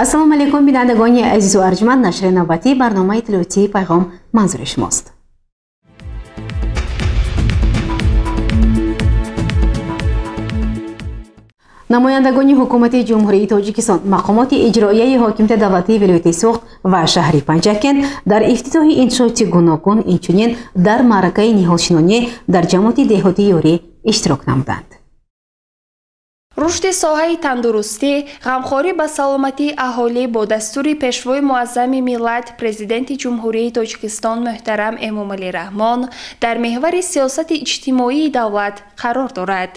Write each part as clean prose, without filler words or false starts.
ассалому алайкум бинандагони азизу арҷманд, нашри навбатии барномаи иттилоотии пайғом манзури шумост. намояндагони ҳукумати ҷумҳурии тоҷикистон, мақомоти иҷроияи ҳокимияти давлатии вилояти Суғд ва шаҳри Панҷакент дар ифтитоҳи иншооти гуногун, инчунин дар маъракаи ниҳолшинонӣ дар ҷамоати деҳотии ёрӣ иштирок намуданд. рушди соҳаи тандурустӣ, ғамхорӣ ба саломатии аҳолӣ бо дастури пешвои муаззами миллат президенти ҷумҳурии Тоҷикистон муҳтарам Эмомалӣ Раҳмон дар меҳвари сиёсати иҷтимоии давлат қарор дорад.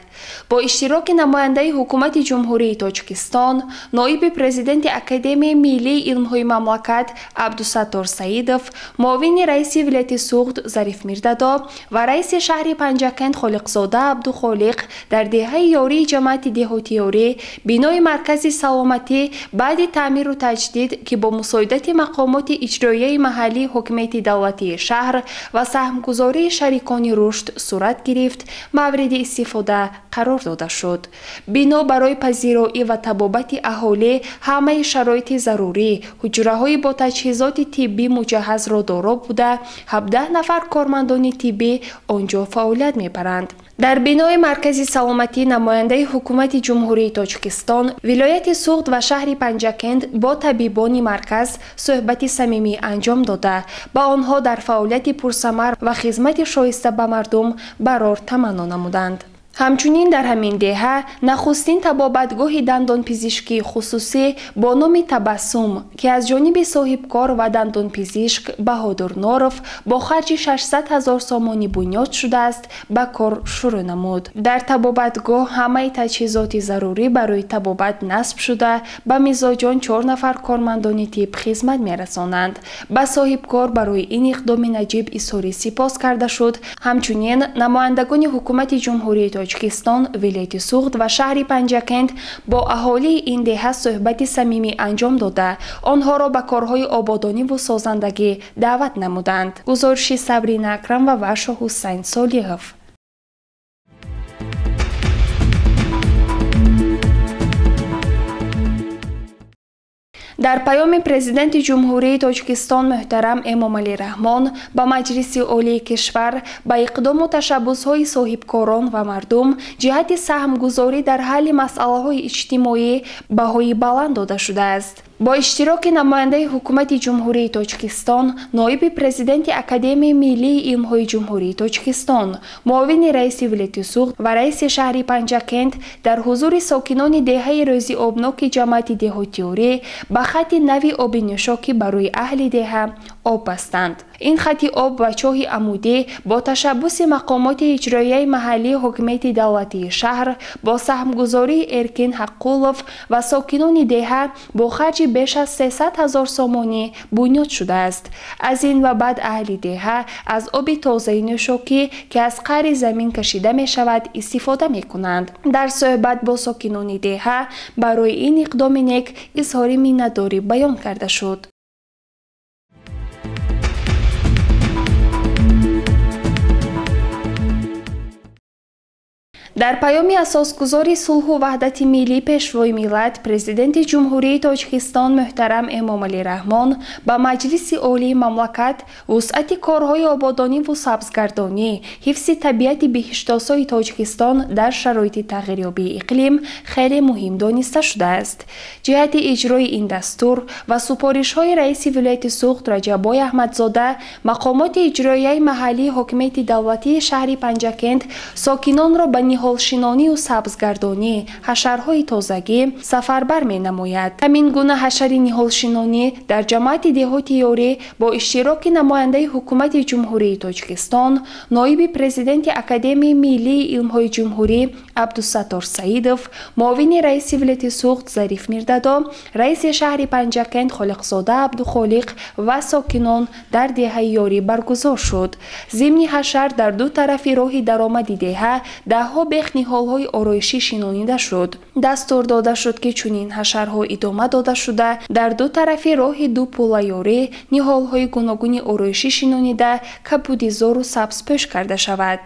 Бо иштироки намояндаи ҳукумати ҷумҳурии Тоҷикистон, ноиби президенти Академияи миллии илмҳои мамлакат Абдусаттор Саидов, муовини раиси вилояти Суғд Зариф Мирдадо ва раиси шаҳри Панҷакент Холиқзода Абдухолиқ дар деҳаи ёрии ҷамоати деҳоти ёрӣ бинои маркази саломатӣ баъди таъмиру таҷдид ки бо мусоидати мақомоти иҷроияи маҳаллии ҳокимияти давлатии шаҳр ва саҳмгузории шарикони рушд сурат гирифт, мавриди истифода қарор дода шуд. Бино барои пазироӣ ва табобати аҳолӣ ҳамаи шароити зарурӣ, ҳуҷраҳои бо таҷҳизоти тиббӣ муҷаҳҳазро доро буда, 17 нафар кормандони тиббӣ онҷо фаъолият мебаранд. дар бинои маркази саломатӣ намояндаи ҳукумати ҷумҳурии Тоҷикистон, вилояти Суғд ва шаҳри Панҷакент бо табибони марказ суҳбати самимӣ анҷом дода, ба онҳо дар фаъолияти пурсамар ва хизмати шоиста ба мардум барор таманно намуданд. ҳамчунин дар ҳамин деҳа нахустин табобатгоҳи дандонпизишкии хусусӣ бо номи Табассум ки аз ҷониби соҳибкор ва дандонпизишк Баҳодур Норов бо харҷи 600 000 сомонӣ бунёд шудааст, ба кор шурӯъ намуд. дар табобатгоҳ ҳамаи таҷҳизоти зарурӣ барои табобат насб шуда, ба мизоҷон 4 нафар кормандони тиб хизмат мерасонанд. ба соҳибкор барои ин иқдоми наҷиб изҳори сипос карда шуд. ҳамчунин намояндагони ҳукумати ҷумҳурии Тоҷикистон, вилояти Суғд ва шаҳри Панҷакент бо аҳолии ин деҳа суҳбати самимӣ анҷом дода, онҳоро ба корҳои ободониву созандагӣ даъват намуданд. гузориши Сабрина Акрам ва Вашо Ҳусайн Солиҳов. дар паёми президенти ҷумҳурии Тоҷикистон муҳтарам Эмомалӣ Раҳмон ба Маҷлиси олии кишвар ба иқдому ташаббусҳои соҳибкорон ва мардум ҷиҳати саҳмгузорӣ дар ҳалли масъалаҳои иҷтимоӣ баҳои баланд дода шудааст. бо иштироки намояндаи ҳукумати ҷумҳурии Тоҷикистон, ноиби президенти Академияи миллии илмҳои ҷумҳурии Тоҷикистон, муовини раиси вилояти Суғд ва раиси шаҳри Панҷакент дар ҳузури сокинони деҳаи рӯзиобноки ҷамоати деҳоти ёрӣ ба хати нави оби нӯшокӣ барои аҳли деҳа об бастанд. ин хати об ва чоҳи амудӣ бо ташаббуси мақомоти иҷроияи маҳаллии ҳокимияти давлатии шаҳр бо саҳмгузории Эркин Ҳаққулов ва сокинони деҳа бо харҷи беш аз 300 000 сомонӣ бунёд шудааст. аз ин ва баъд аҳли деҳа аз оби тозаи нӯшокӣ ки аз қаъри замин кашида мешавад истифода мекунанд. дар суҳбат бо сокинони деҳа барои ин иқдоми нек изҳори миннатдорӣ баён карда шуд. дар паёми асосгузори сулҳу ваҳдати миллӣ пешвои миллат президенти ҷумҳурии Тоҷикистон муҳтарам Эмомалӣ Раҳмон ба Маҷлиси олии мамлакат вусъати корҳои ободониву сабзгардонӣ, ҳифзи табиати биҳиштосои Тоҷикистон дар шароити тағйирёбии иқлим хеле муҳим дониста шудааст. ҷиҳати иҷрои ин дастур ва супоришҳои раиси вилояти Суғд Раҷаббой Аҳмадзода, мақомоти иҷроияи маҳаллии ҳокимияти давлатии шаҳри Панҷакент сокинонро ба ниҳолшинонию сабзгардонӣ, ҳашарҳои тозагӣ сафарбар менамояд. ҳамин гуна ҳашари ниҳолшинонӣ дар ҷамоати деҳоти ёрӣ бо иштироки намояндаи ҳукумати ҷумҳурии Тоҷикистон, ноиби президенти Академияи миллии илмҳои ҷумҳурӣ Абдусаттор Саидов, муовини раиси вилояти Суғд Зариф Мирдадо, раиси шаҳри Панҷакент Холиқзода Абдухолиқ ва сокинон дар деҳаи ёрӣ баргузор шуд. зимни ҳашар дар ду тарафи роҳи даромади деҳа даҳҳо бех ниҳолҳои ороишӣ шинонида шуд. Дастур дода шуд, ки чунин ҳашарҳо идома дода шуда дар ду тарафи роҳи дуполаёрӣ ниҳолҳои гуногуни ороишӣ шинонида капудизору сабзпӯш карда шавад.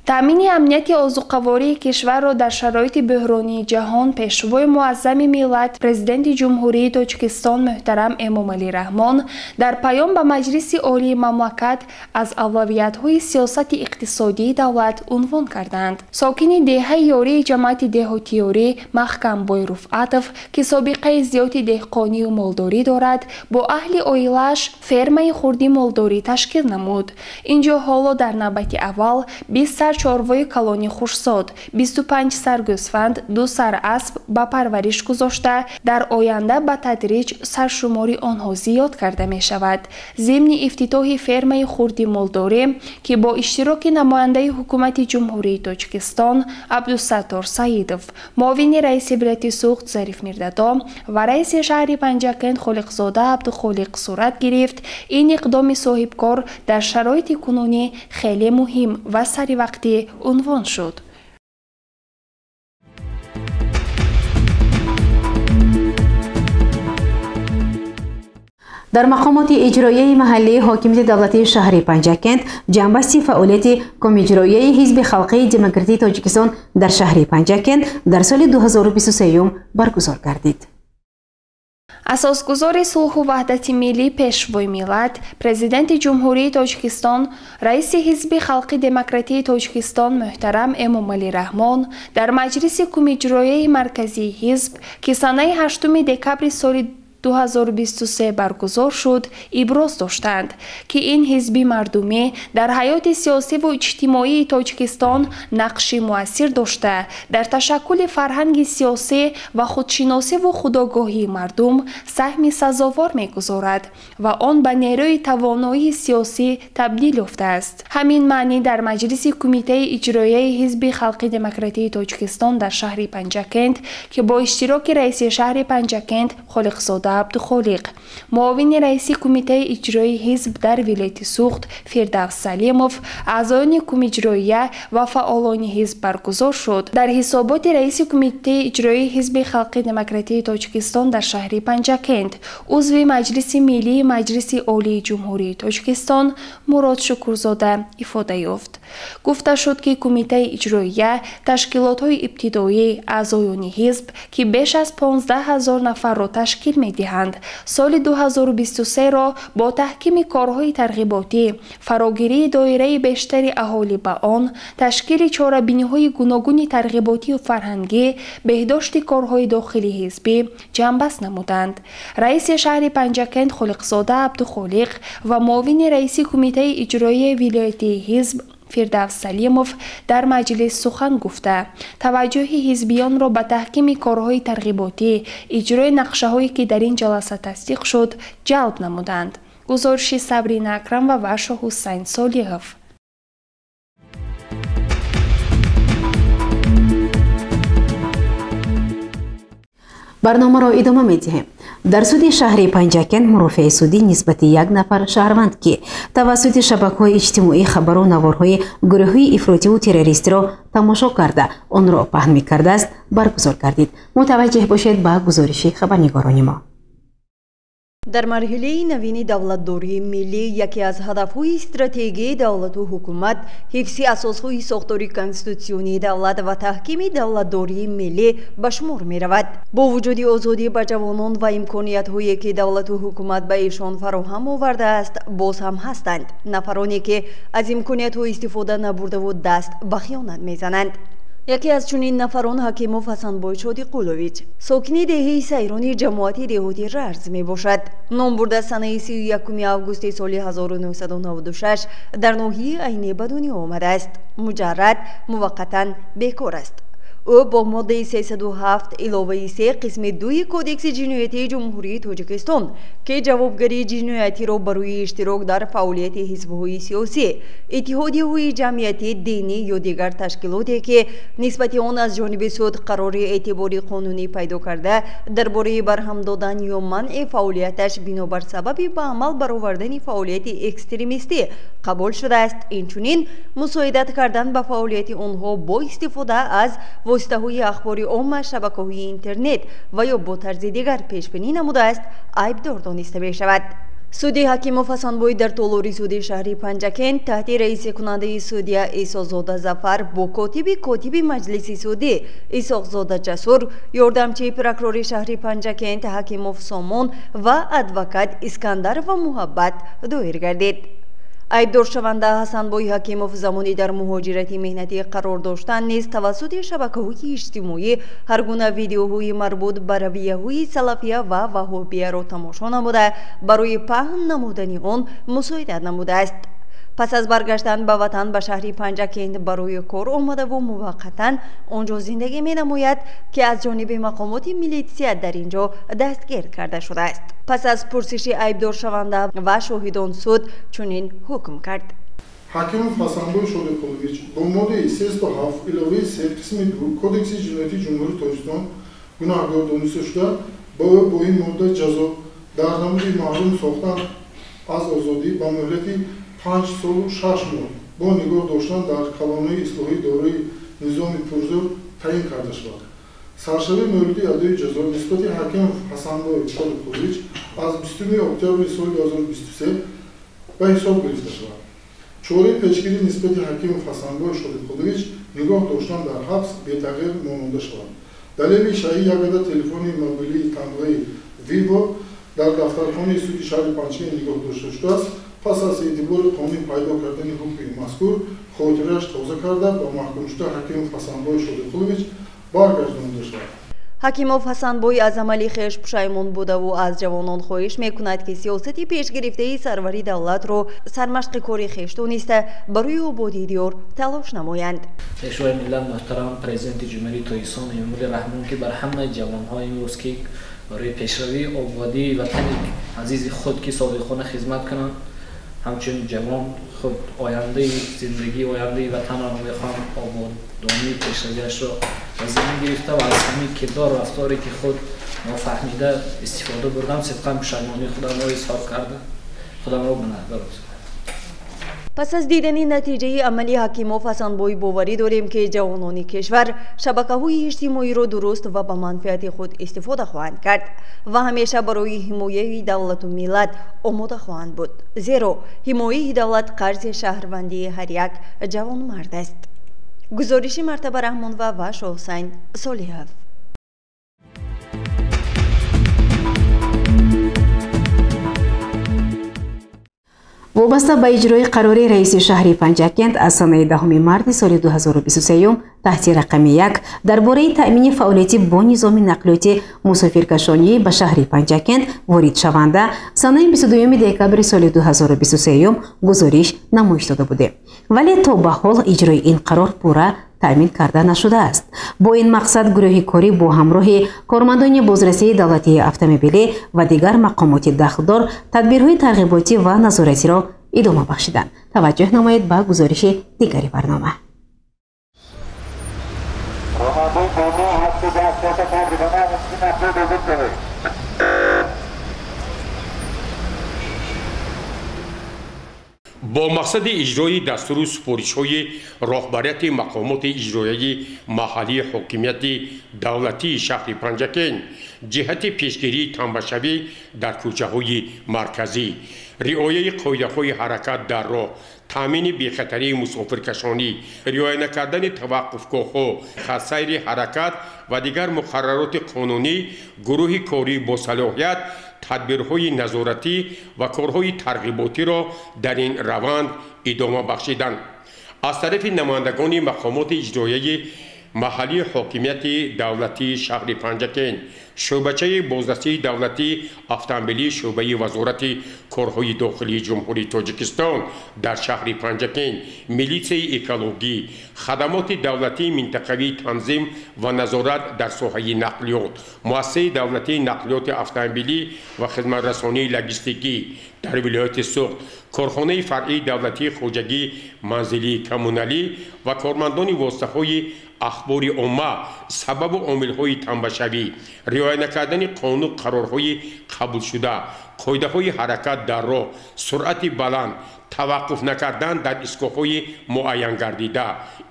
таъмини амнияти озуқавории кишварро дар шароити бӯҳронии ҷаҳон пешвои муаззами миллат Президенти Ҷумҳурии Тоҷикистон муҳтарам Эмомалӣ Раҳмон дар паём ба Маҷлиси Олии мамлакат аз авлавиятҳои сиёсати иқтисодии давлат унвон карданд. Сокини деҳаи ёрии ҷамъияти деҳотиёрӣ Маҳкамбой Руфатов, ки собиқаи зиёди деҳқонию молдорӣ дорад, бо аҳли оилааш фермаи хурди молдорӣ ташкил намуд. ин ҷо ҳоло дар навбати аввал 20 сар чорвои калони хушсод, 25 сар гӯсфанд, 2 сар асп ба парвариш гузошта, дар оянда ба тадриҷ саршумори онҳо зиёд карда мешавад. зимни ифтитоҳи фермаи хурди молдорӣ, ки бо иштироки намояндаи ҳукумати Ҷумҳурии Тоҷикистон Абдусаттор Саидов, муовини раиси вилояти Суғд Зариф Мирдадо ва раиси шаҳри Панҷакент Холиқзода Абдухолиқ сурат гирифт, ин иқдоми соҳибкор дар шароити кунунӣ хеле муҳим ва саривақти унвон шуд. дар мақомоти иҷроияи маҳаллии ҳокимияти давлатии шаҳри Панҷакент ҷанбасти фаъолияти кумиҷроияи ҳизби халқии демократии Тоҷикистон дар шаҳри Панҷакент дар соли 2023 баргузор гардид. асосгузори сулҳу ваҳдати миллӣ пешвои миллат Президенти Ҷумҳурии Тоҷикистон раиси ҳизби халқи демократии Тоҷикистон муҳтарам Эмомалӣ Раҳмон дар маҷлиси кумиҷроияи марказии ҳизб, ки санаи 8 декабри соли 2023 баргузор шуд, иброз доштанд, ки ин ҳизби мардумӣ дар ҳаёти сиёсиву иҷтимоии Тоҷикистон нақши муассир дошта, дар ташаккули фарҳанги сиёсӣ ва худшиносиву худогоҳии мардум саҳми сазовор мегузорад ва он ба нерӯи тавоноии сиёсӣ табдил ёфтааст. ҳамин маънӣ дар маҷлиси кумитаи иҷроияи ҳизби халқи демократии Тоҷикистон дар шаҳри Панҷакент, ки бо иштироки раиси шаҳри Панҷакент Холиқзода Абдухолиқ, муовини раиси кумитаи иҷроии ҳизб дар вилояти Суғд Фирдавс Салимов, аъзоёни кумиҷроия ва фаъолони ҳизб баргузор шуд. дар ҳисоботи раиси кумитаи иҷроии ҳизби халқи демократии Тоҷикистон дар шаҳри Панҷакент, узви Маҷлиси миллии Маҷлиси Олии Ҷумҳурии Тоҷикистон Мурод Шукурзода ифода ёфт. гуфта шуд, ки кумитаи иҷроия ташкилотҳои ибтидоӣ аъзоёни ҳизб, ки беш аз 15 000 нафарро ташкил медиҳанд, соли 2023-ро бо таҳкими корҳои тарғиботӣ, фарогирии доираи бештари аҳолӣ ба он, ташкили чорабиниҳои гуногуни тарғиботию фарҳангӣ, беҳдошти корҳои дохили ҳизбӣ ҷанбаст намуданд. раиси шаҳри Панҷакент Холиқзода Абдухолиқ ва муовини раиси кумитаи иҷроияи вилоятии ҳизб Фирдавс Салимов дар маҷлис сухан гуфта, таваҷҷӯҳи ҳизбиёнро ба таҳкими корҳои тарғиботӣ, иҷрои нақшаҳое, ки дар ин ҷаласа тасдиқ шуд, ҷалб намуданд. гузориши Сабрина Акрам ва Вашо Ҳусайн Солиҳов. барномаро идома медиҳем. дар суди шаҳри Панҷакент мурофиаи судӣ нисбати як нафар шаҳрванд, ки тавассути шабакаҳои иҷтимоӣ хабару наворҳои гурӯҳи ифротиву террористиро тамошо карда онро паҳн мекардааст, баргузор гардид. мутаваҷҷеҳ бошед ба гузориши хабарнигорони мо. дар марҳилаи навини давлатдории миллӣ яке аз ҳадафҳои стратегияи давлату ҳукумат ҳифзи асосҳои сохтори конститутсионии давлат ва таҳкими давлатдории миллӣ ба шумор меравад. бо вуҷуди озодӣ ба ҷавонон ва имкониятҳое ки давлату ҳукумат ба эшон фароҳам овардааст, боз ҳам ҳастанд нафароне ки аз имкониятҳо истифода набурдаву даст ба хиёнат мезананд. яке аз чунин нафарон Ҳакимов Ҳасанбой Шодиқулович, сокини деҳаи сайрони ҷамоати деҳотӣ Рарз мебошад. ном бурда санаи 31 августи соли 1996 дар ноҳияи Айне ба дунё омадааст. муҷаррад муваққатан бекор аст. او با ماده 307 علاوه 3 قسم 2 کودکس جنایتی جمهوری تاجیکستان که جوابگری جنایتی را برای اشتراک در فعالیت حزب‌های سیاسی، اتحادیه‌های جمعیتی دینی یا دیگر تشکیلاتی که نسبت آن از جانب سود قرار اعتبار قانونی پیدا کرده درباره برهم دادن یا منع فعالیتش بنابر سبب به عمل برآوردن فعالیت اکستریمیستی قبول شده است. اینچنین مساعدت کردن به فعالیت آنها با استفاده از واسطه‌های اخباری عامه، شبکه‌های اینترنت و یا با طرز دیگر پیش بینی نموده است عیبدار دانسته می شود. سودی حکیموف حسنبوی در تالاری سودی شهری پنجکند تحت رئیس کننده سودی ایساقزاده ظفر با کاتب مجلس سودی ایساقزاده جسور، یاردمچی پروکرور شهری پنجکند حکیموف سامان و ادوکات اسکندر و محبت دایر گردید. عیبدار شونده حسنبوی حکیموف زمانی در مهاجرتی مهنتی قرار داشتن نیز توسط شبکه‌های اجتماعی هر گونه ویدیوهای مربوط به رویه‌های سلفیه و وهابیه را تماشا نموده برای پهن نمودن آن مساعدت نموده است. پس از برگشتن به وطن به شهری پنجکند برای کار آمده و موقتا آنجا زندگی می نماید که از جانب مقامات میلیسیا در اینجا دستگیر کرده شده است. پس از پرسش عیبدار شونده و شاهدان سود چنین حکم کرد. حکیموف حسنبوی شالیقلویچ با ماده 307 علاوه 3 قسم 2 کودکس جنایتی جمهوری تاجیکستان گناهکار دانسته شده با این ماده جزا در نمود محروم ساختن از آزادی با مهلتی 5 سال و 6 ماه با نگاه داشتن در کلانه اصلاحی دارای نظام پرزور تعیین کرده شد. سرشبه مورد ادای جزا نسبت حکیموف حسنبوی شالیقلویچ از 20 اکتبر سال 2023 به حساب گرفته شد. چاره پیشگیری نسبت حکیموف حسنبوی شالیقلویچ نگاه داشتن در حبس به تغییر ماننده شد. دلیل شایع یک عدد تلفن موبیلی تنگه ویوو در دفترخانه سودی شهر پنجکند نگاه داشته شده است. پس از اعتبار قانونی پیدا کردن حکم مذکور خاطرش تازه کرده و محکوم شده حکیموف حسنبوی شالیقلویچ برگردانده شد. حکیموف حسنبوی از عملی خویش پشیمان بوده و از جوانان خواهش میکند که سیاستی پیش گرفته سروری دولت را سرمشق کاری خویش دانسته برای آبادی دیار تلاش نمایند. پیشوای ملت محترم پرزیدنت جمهوری تاجیکستان امروز رحمان که بر همه جوانهای امروز که برای پیشروی آبادی وطن عزیز خود که صادقانه خدمت کنند، همچنین جوان خود آینده زندگی آینده وطن را میخوان آبادانی پیشرویش را زمین گرفته و از همین کردار و رفتاری که خود نافهمیده استفاده بردم صدقا پشیمانی خودم را اظهار کرده خودم را گناهکار می‌دانم. پس از دیدن نتیجه عملی حکیموف حسنبوی باوری داریم که جوانان کشور شبکه‌های اجتماعی را درست و به منفعت خود استفاده خواهند کرد و همیشه برای حمایت دولت و ملت آماده خواهند بود، زیرا حمایت دولت قرض شهروندی هر یک جوان مرد است. گزارش مرتبه رحمان و حسین صالحов. وابسته به اجرای قرار رئیس شهری پنجکند از سال 10 مارس سال 2023 تحت رقم 1 درباره تأمین فعالیت با نظام نقلیاتی مسافرکشانی به شهر پنجکند وارد شونده سال 22 دکبر سال 2023 گزارش نمایش داده بوده، ولی تا به حال اجرای این قرار پورا تأمین کرده نشده است. با این مقصد گروه کاری با همراه کارمندان بازرسی دولتی اتومبیلی و دیگر مقامات دخلدار تدبیرهای ترغیباتی و نظارتی را ادامه بخشیدند. توجه نمایید به گزارش دیگری برنامه. با مقصد اجرای دستور سفارش‌های راهبریت مقامات اجرایی محلی حاکمیت دولتی شهر پنجکند جهت پیشگیری تنبشوی در کوچه‌های مرکزی، رعایت قاعده‌های حرکت در راه، تامین بی‌خطری مسافرکشانی، رعایت نکردن توقفگاه‌ها، خط حرکت و دیگر مقررات قانونی، گروه کاری با صلاحیت تدبیرهای نظارتی و کارهای ترغیباتی را در این روند ادامه بخشیدند. از طرف نمایندگان مقامات اجرایی محلی حاکمیت دولتی شهر پنجکین شعبچه بازرسی دولتی اتومبیلی شعبه وزارت کارهای داخلی جمهوری تاجیکستان در شهر پنجکین میلیسه اکولوژی خدمات دولتی منطقوی تنظیم و نظارت در ساحه نقلیات مؤسسه دولتی نقلیات اتومبیلی و خدمات رسانی لوجستیکی در ولایت سوخت کارخانه فرعی دولتی خوجگی منزلی کمونالی و کارمندان واسطه‌های اخبار عامه سبب و عامل‌های تنبشوی رعایت نکردن قانون و قرارهای قبول شده قاعده‌های حرکت در راه سرعت بلند توقف نکردن در ایستگاه‌های معین گردیده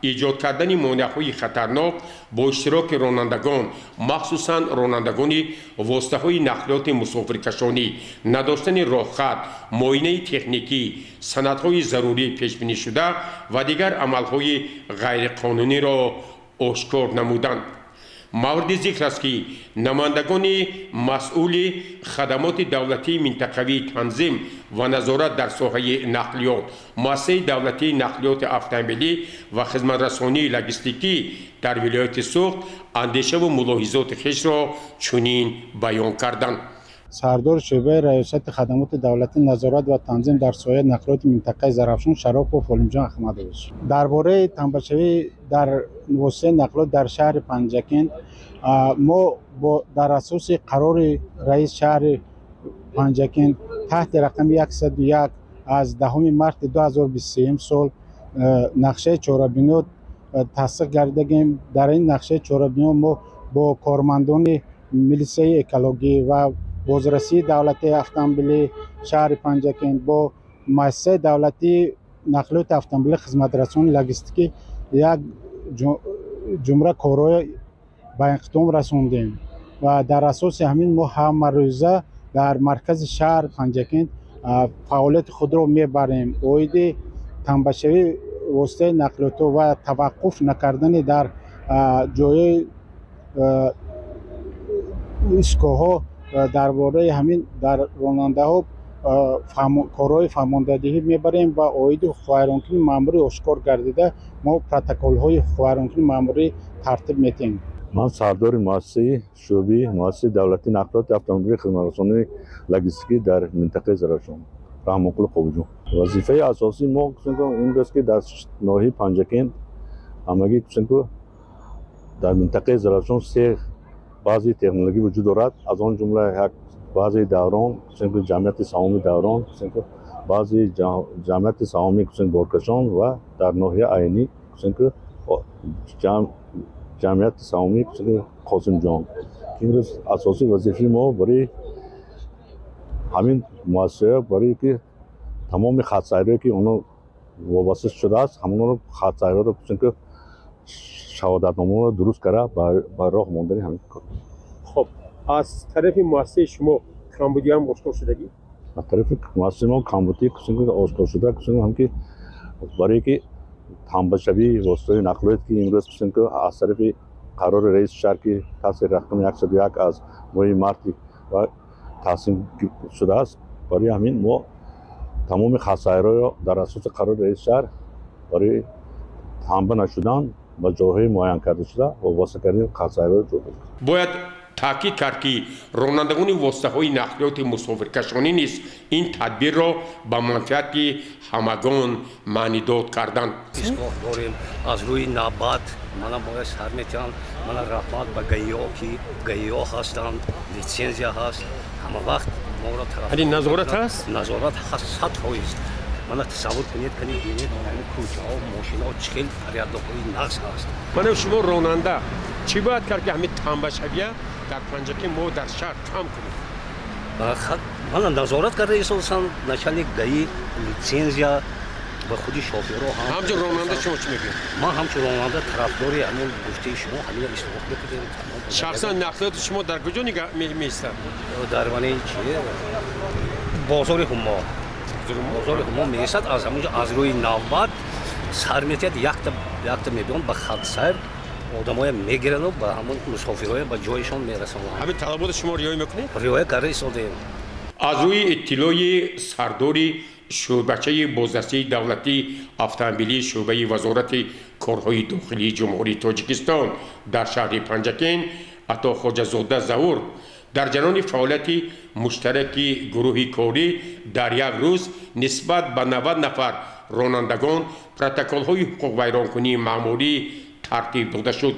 ایجاد کردن مانع‌های خطرناک با اشتراک رانندگان مخصوصاً رانندگان واسطه‌های نقلیات مسافرکشانی نداشتن راهخط معاینه تکنیکی سندهای ضروری پیش بینی شده و دیگر عمل‌های غیرقانونی را آشکار نمودند. مورد ذکر است که نمایندگان مسئول خدمات دولتی منطقوی تنظیم و نظارت در ساحه نقلیات مؤسسه دولتی نقلیات اتومبیلی و خدمات رسانی لوجستیکی در ولایت سوخت اندیشه و ملاحظات خویش را چنین بیان کردند. سردار شعبه ریاست خدمات دولتی نظارت و تنظیم در ساحه نقلیات منطقه زرافشان شراف و فولمجان احمدویچ درباره تنبشوی در واسطه نقلیات در شهر پنجکین ما در اساس قرار رئیس شهر پنجکین تحت رقم 101 از 10 مارس 2023 سال نقشه چهاربینی تصدیق کردیم. در این نقشه چهاربینی ما با کارمندان میلیسه اکولوژی و بازرسی دولتی اتومبیلی شهر پنجکین با مؤسسه دولتی نقلیات اتومبیلی خدمات رسانی لوجستیکی یک جمله کارهای به انجام رساندیم و در اساس همین ما همه روزه در مرکز شهر پنجکین فعالیت خود را میبریم. اوید تنبشوی واسطه نقلیات و توقف نکردن در جای ایستگاه‌ها درباره همین در راننده ها کارهای فرماندهی میبریم و اوید خواهرانکنی ماموری آشکار گردیده ما پروتکل های خواهرانکنی ماموری ترتیب میدیم. من سردار مؤسسه شعبه مؤسسه دولتی نقلیات اتومبیلی خدمات رسانی لوجستیکی در منطقه زرافشان رحم‌الله خوبجو وظیفه اساسی ما این است که در ناحیه پنجکین همگی در منطقه زرافشان سه بعضی تکنولوژی وجود دارد از آن جمله یک بعضی دوران جمعیت سهامی دوران بعضی جمعیت سهامی بارکشان و در ناحیه عینی جمعیت سهامی قاسم جان این اساسی وظیفه ما برای همین مؤسسه برای که تمام خط‌سیری که اونا وابسته شده است همون رو خط‌سیری رو که شهادتنامه رو درست کرده با راه ماندن همین کار. خب از طرف مؤسسه شما کمبودی هم آشکار شدگی؟ از طرف مؤسسه ما کمبودی کسی آشکار شده کسی هم که برای که تنبشوی واسطه نقلیات که امروز کسی که از طرف قرار رئیس شهر که تصدیق رقم 101 از ماه مارس و تصمیم شده است برای همین ما تمام خسائر را در اساس قرار رئیس شهر برای تنبه نشدن و جاهای معین کرده شده و واسطه کردن خسائر را جور باید تاکید کرد که رانندگان واسطه‌های نقلیات مسافرکشانی نیز این تدبیر را به منفعت همگان معنیداد کردند. ایستگاه داریم از روی نبات من باید سر میتونم من رحمت به گیاه هستند لیسنزیا هست همه وقت ما را طرف این نظارت هست؟ نظارت هست 100%. من تصور کنید ببینید کوچه‌ها و ماشین‌ها چقدر فریادهای نقص هست. من شما راننده چی باید کرد که همین تنبشویه در پنجکین ما در شهر کم کنیم؟ من نظارت کرده اساساً نشانی گایی لیسنزیا و خودی شوفرها هم همچون راننده شما چی میگید؟ ما همچون راننده طرفداری همون گفته شما همین استفاده می‌کنیم. شخصا نقلیات شما در کجا می‌ایستد؟ در وانه چیه؟ بازار هما می‌ایستد از همونجا از روی نوبت سر می‌تید یک تا می‌بینم به خط سر آدمای میگیرن و به همون مسافرهای به جایشان میرسونن. همین طلبات شما رعایت میکنید؟ رعایت کرده ایستادیم. از روی اطلاع سردار شعبچه بازرسی دولتی автомобили شعبه وزارت کارهای داخلی جمهوری تاجیکستان در شهر پنجکن عطا خواجه‌زاده ظهور در جریان فعالیت مشترک گروه کاری در یک روز نسبت به 90 نفر رانندگان پروتکل‌های حقوق ویرانکنی معمولی ترتیب داده شد.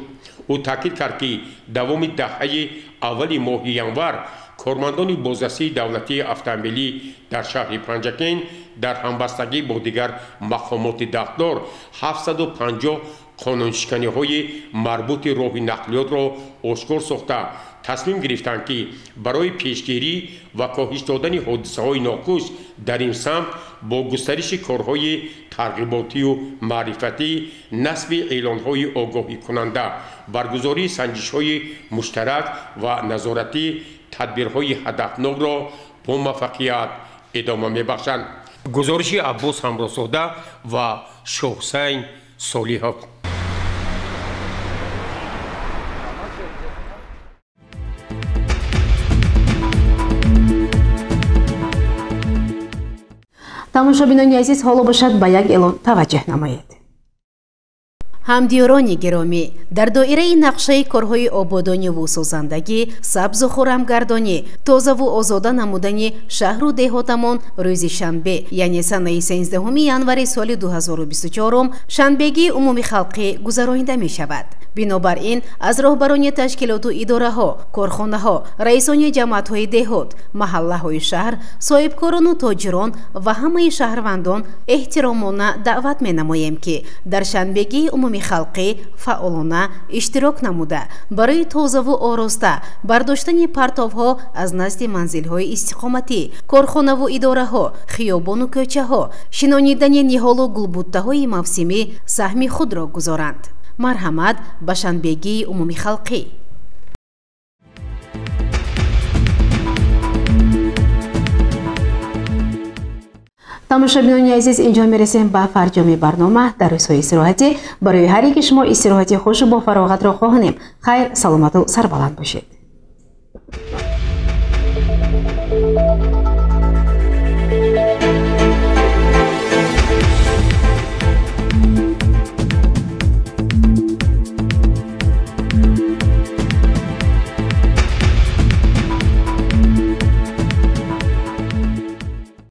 او تاکید کرد که دوام دهه اول ماه ینور کارمندان بازرسی دولتی автомобили در شهر پنجکن در همبستگی با دیگر مقامات دختر 750 قانونشکنی‌های مربوط راه نقلیات را آشکار ساخته تصمیم گرفتند که برای پیشگیری و کاهش دادن حادثه‌های ناخوش در این سمت با گسترش کارهای ترغیباتی و معرفتی، نصب اعلان‌های آگاهی کننده، برگزاری سنجش‌های مشترک و نظارتی تدبیرهای هدفناک را با موفقیت ادامه می‌بخشند. گزارش عباس همراس‌زاده و شاهحسین صالحی. тамошобинони азиз, ҳоло бошад ба як эълон таваҷҷӯҳ намоед. ҳамдиёрони гиромӣ, дар доираи нақшаи корҳои ободониву созандагӣ, сабзу хуррамгардонӣ, тозаву озода намудани шаҳру деҳотамон рӯзи шанбе, яъне санаи 13 январи соли 2024 шанбегии умумихалқӣ гузаронида мешавад. бинобар ин аз роҳбарони ташкилоту идораҳо, корхонаҳо, раисони ҷамъиятҳои деҳот, маҳаллаҳои шаҳр, соҳибкорону тоҷирон ва ҳамаи шаҳрвандон эҳтиромона даъват менамоем ки дар шанбегии умумихалқӣ фаъолона иштирок намуда барои тозаву ороста бардоштани партовҳо аз назди манзилҳои истиқоматӣ, корхонаву идораҳо, хиёбону кӯчаҳо, шинонидани ниҳолу гулбуттаҳои мавсимӣ саҳми худро гузоранд. марҳамат ба шанбегии умумихалқӣ. тамошобинони азиз, инҷо мерасем ба фарҷоми барнома. дар рӯзҳои истироҳатӣ барои ҳар яки шумо истироҳати хушу бо фароғатро хоҳонем. хайр, саломату сарбаланд бошед.